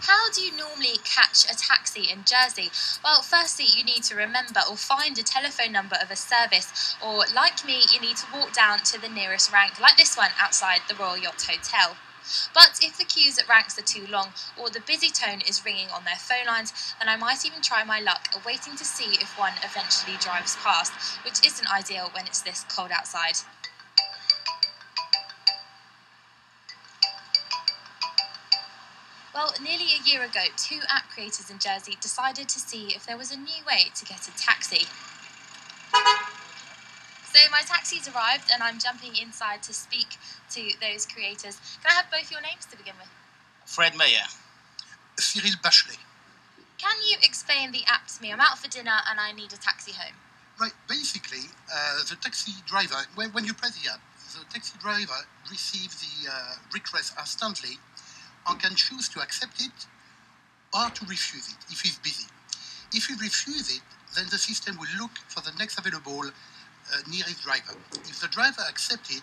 How do you normally catch a taxi in Jersey? Well, firstly, you need to remember or find a telephone number of a service, or like me, you need to walk down to the nearest rank, like this one outside the Royal Yacht Hotel. But if the queues at ranks are too long, or the busy tone is ringing on their phone lines, then I might even try my luck at waiting to see if one eventually drives past, which isn't ideal when it's this cold outside. Well, nearly a year ago, 2 app creators in Jersey decided to see if there was a new way to get a taxi. So my taxi's arrived and I'm jumping inside to speak to those creators. Can I have both your names to begin with? Fred Meyer. Cyril Bachelet. Can you explain the app to me? I'm out for dinner and I need a taxi home. Right, basically, the taxi driver, when you press the app, the taxi driver receives the request instantly and can choose to accept it or to refuse it if he's busy. If he refuses it, then the system will look for the next available nearest driver. If the driver accepts it,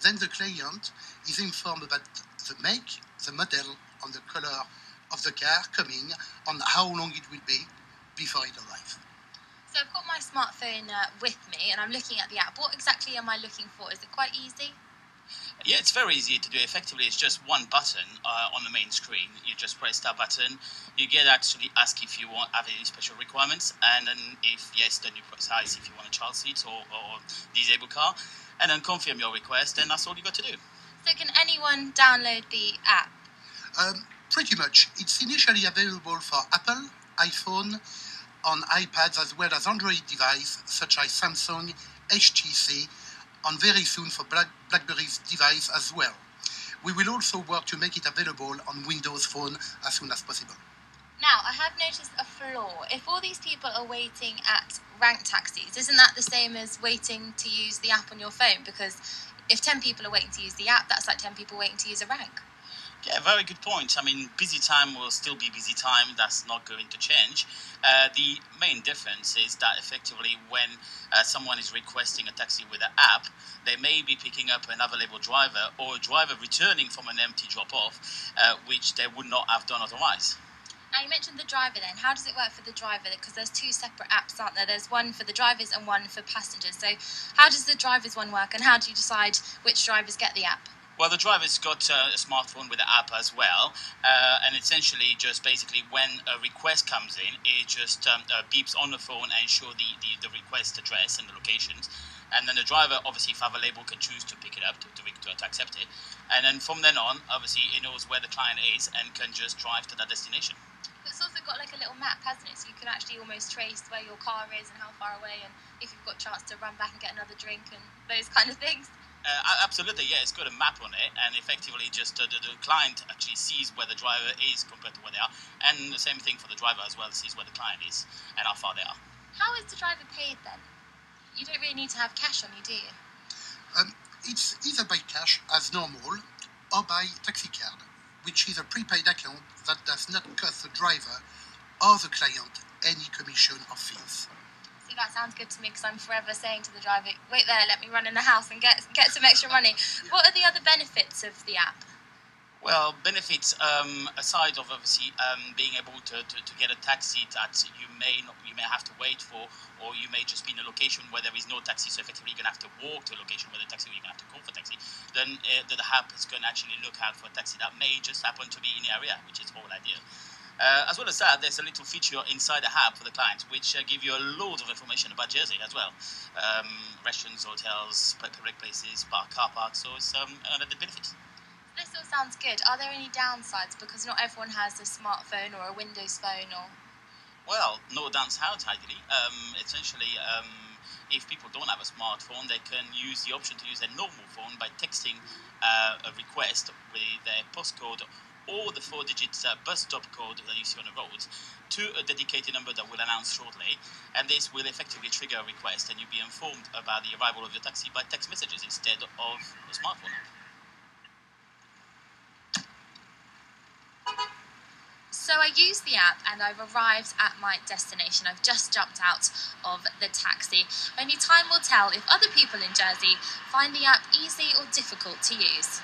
then the client is informed about the make, the model, and the color of the car coming, and how long it will be before it arrives. So I've got my smartphone with me and I'm looking at the app. What exactly am I looking for? Is it quite easy? Yeah, it's very easy to do. Effectively, it's just one button on the main screen. You just press that button. You get actually asked if you have any special requirements, and then if yes, then you press yes if you want a child seat or disabled car, and then confirm your request, and that's all you got to do. So can anyone download the app? Pretty much. It's initially available for Apple, iPhone, on iPads, as well as Android devices such as Samsung, HTC, and very soon for BlackBerry's device as well. We will also work to make it available on Windows Phone as soon as possible. Now, I have noticed a flaw. If all these people are waiting at rank taxis, isn't that the same as waiting to use the app on your phone? Because if 10 people are waiting to use the app, that's like 10 people waiting to use a rank. Yeah, very good point. I mean, busy time will still be busy time. That's not going to change. The main difference is that effectively when someone is requesting a taxi with an app, they may be picking up an available driver or a driver returning from an empty drop-off, which they would not have done otherwise. Now, you mentioned the driver then. How does it work for the driver? Because there's 2 separate apps, aren't there? There's one for the drivers and one for passengers. So how does the drivers one work, and how do you decide which drivers get the app? Well, the driver's got a smartphone with the app as well, and essentially just basically when a request comes in, it just beeps on the phone and shows the request address and the locations, and then the driver, obviously, if available, can choose to pick it up, to accept it, and then from then on, obviously, it knows where the client is and can just drive to that destination. It's also got like a little map, hasn't it? So you can actually almost trace where your car is and how far away, and if you've got a chance to run back and get another drink and those kind of things. Absolutely, yeah. It's got a map on it, and effectively just the client actually sees where the driver is compared to where they are, and the same thing for the driver as well, sees where the client is and how far they are. How is the driver paid then? You don't really need to have cash on you, do you? It's either by cash as normal or by taxi card, which is a prepaid account that does not cost the driver or the client any commission or fees. See, that sounds good to me because I'm forever saying to the driver, wait there, let me run in the house and get some extra money. What are the other benefits of the app? Well, benefits aside of obviously being able to get a taxi that you may have to wait for, or you may just be in a location where there is no taxi, so effectively you're going to have to walk to a location where the taxi, or you're going to have to call for taxi, then the app is going to actually look out for a taxi that may just happen to be in the area, which is the whole idea. As well as that, there's a little feature inside the app for the clients, which give you a load of information about Jersey as well. Restaurants, hotels, public places, car parks, so it's another benefit. This all sounds good. Are there any downsides? Because not everyone has a smartphone or a Windows phone or... Well, no downside, ideally. Essentially, if people don't have a smartphone, they can use the option to use their normal phone by texting a request with their postcode or the 4-digit bus stop code that you see on the roads to a dedicated number that we'll announce shortly, and this will effectively trigger a request, and you'll be informed about the arrival of your taxi by text messages instead of a smartphone app. So I used the app and I've arrived at my destination. I've just jumped out of the taxi. Only time will tell if other people in Jersey find the app easy or difficult to use.